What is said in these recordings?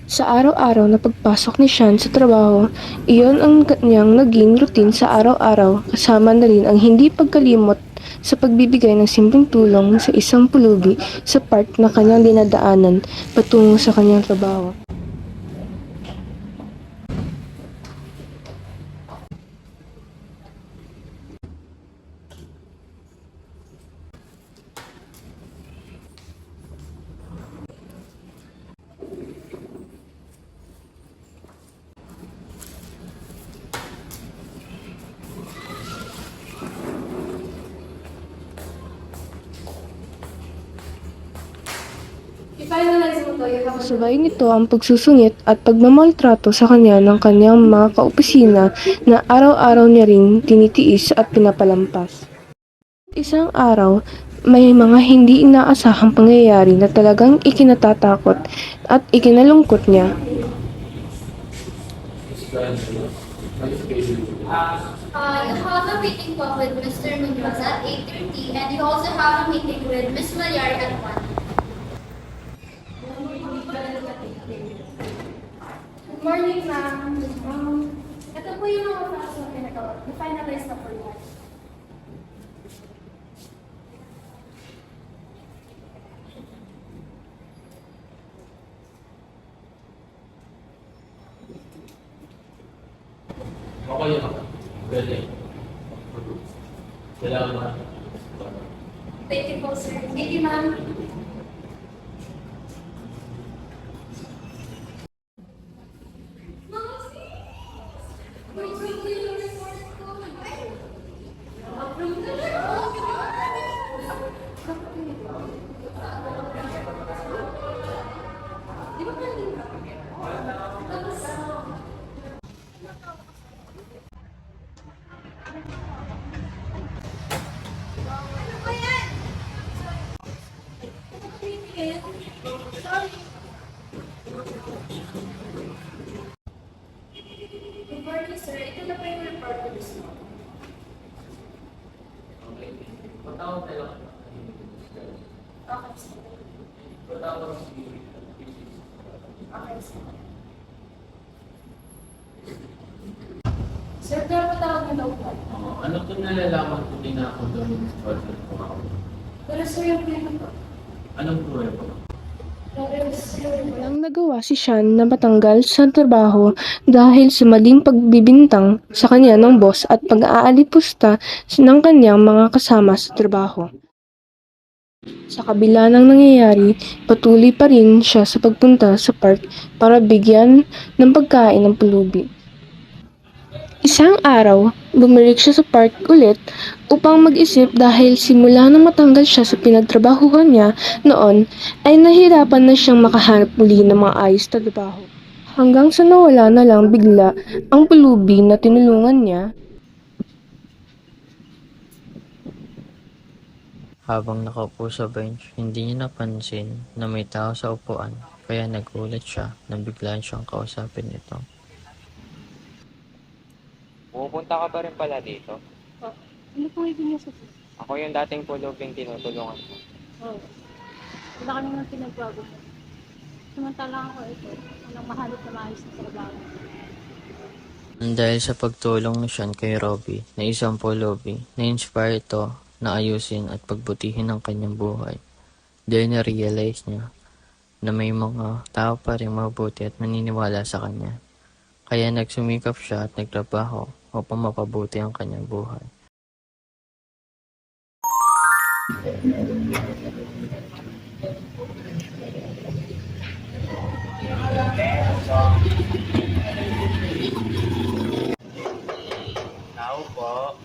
Sa araw-araw na pagpasok ni Sean sa trabaho, iyon ang kanyang naging routine sa araw-araw, kasama na rin ang hindi pagkalimot sa pagbibigay ng simpleng tulong sa isang pulubi sa park na kanyang dinadaanan patungo sa kanyang trabaho. Kasabay nito ang pagsusungit at pagmamaltrato sa kanya ng kanyang mga kaopisina na araw-araw niya ring tinitiis at pinapalampas. Isang araw, may mga hindi inaasahang pangyayari na talagang ikinatatakot at ikinalungkot niya. You have a meeting po with Mr. Munoz at 8:30 and you also have a meeting with Miss Malyari at 1. Good morning, ma'am. Ito po yung mga files na pinagawa. Na-finalize na po yan. Okay yun ako. Galing. Kailangan mo. Thank you po, sir. Thank you, ma'am. Good morning, sir. Ito na po yung report ko this morning. Okay. Patawag tayo. Okay, sir. Patawag sa Okay, sir. Sir, dapat ako na daw po. Ano kung nalalaman ko din ako doon sa project ko ako? Pero sir, yung plano po. Anong pruweba ko? Walang nagawa si Sean na matanggal sa trabaho dahil sa maling pagbibintang sa kanya ng boss at pag-aalipusta ng kanyang mga kasama sa trabaho. Sa kabila ng nangyayari, patuloy pa rin siya sa pagpunta sa park para bigyan ng pagkain ng pulubi. Isang araw, bumalik siya sa park ulit upang mag-isip dahil simula nang matanggal siya sa pinagtrabahuhan niya noon ay nahirapan na siyang makahanap muli ng mga ayos na trabaho. Hanggang sa nawala na lang bigla ang pulubi na tinulungan niya. Habang nakaupo sa bench, hindi niya napansin na may tao sa upuan, kaya nagulat siya nang biglaan siyang kausapin ito. Pupunta ka pa rin pala dito. Ano po ibig niya sa Ako yung dating pulubing tinutulungan mo. Oo. Wala ka naman pinagbago mo. Samantala ako ito. Walang mahanap na maayos na trabaho. Dahil sa pagtulong ni Sean kay Robbie na isang pulubi, na-inspire ito na ayusin at pagbutihin ang kanyang buhay. Dahil na-realize niya na may mga tao pa rin mabuti at maniniwala sa kanya. Kaya nagsumikap siya at nagtrabaho upang mapabuti ang kanyang buhay. Tao po.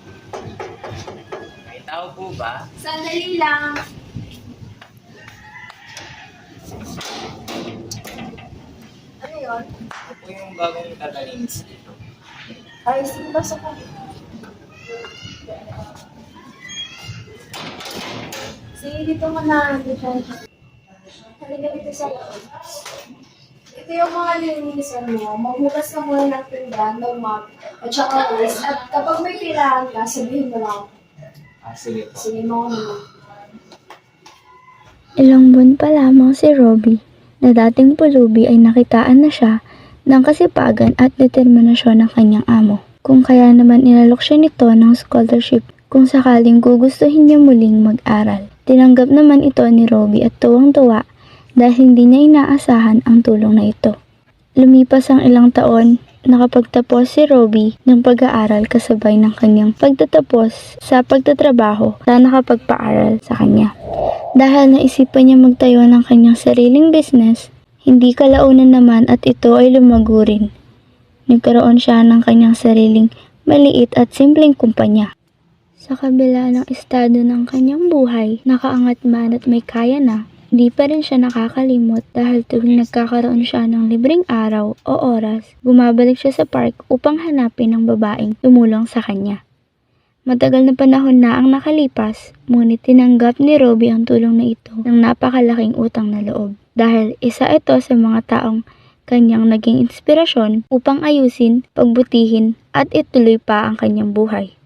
May tao po ba? Sandali lang. Ano yun? Ako po yung bagong tatalinis dito. Ay, sige, pasok ko. Sige, dito ka na. Halika dito sa loob. Ito yung mga linisan mo. Maghugas ka muna ng pinggan, ng mug, at saka waste. At kapag may kailangan ka, sabihin mo lang. Sige po. Sige mo naman. Ilang buwan pa lamang si Robbie na dating pulubi ay nakitaan na siya ng kasipagan at determinasyon ng kanyang amo. Kung kaya naman inalok siya nito ng scholarship kung sakaling gugustuhin niya muling mag-aral. Tinanggap naman ito ni Robbie at tuwang-tuwa dahil hindi niya inaasahan ang tulong na ito. Lumipas ang ilang taon, nakapagtapos si Robbie ng pag-aaral kasabay ng kanyang pagtatapos sa pagtatrabaho na nakapagpaaral sa kanya. Dahil naisipan niya magtayo ng kanyang sariling business, hindi kalaunan naman at ito ay lumago rin. Nagkaroon siya ng kanyang sariling maliit at simpleng kumpanya. Sa kabila ng estado ng kanyang buhay, nakaangat man at may kaya na, hindi pa rin siya nakakalimot dahil tuwing nagkakaroon siya ng libreng araw o oras, bumabalik siya sa park upang hanapin ang babaeng tumulong sa kanya. Matagal na panahon na ang nakalipas, ngunit tinanggap ni Robbie ang tulong na ito ng napakalaking utang na loob. Dahil isa ito sa mga taong kanyang naging inspirasyon upang ayusin, pagbutihin at ituloy pa ang kanyang buhay.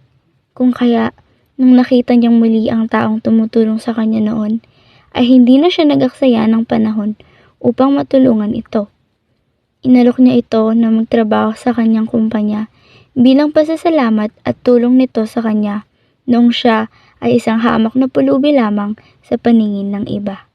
Kung kaya, nung nakita niyang muli ang taong tumutulong sa kanya noon, ay hindi na siya nag-aksaya ng panahon upang matulungan ito. Inalok niya ito na magtrabaho sa kanyang kumpanya bilang pasasalamat at tulong nito sa kanya noong siya ay isang hamak na pulubi lamang sa paningin ng iba.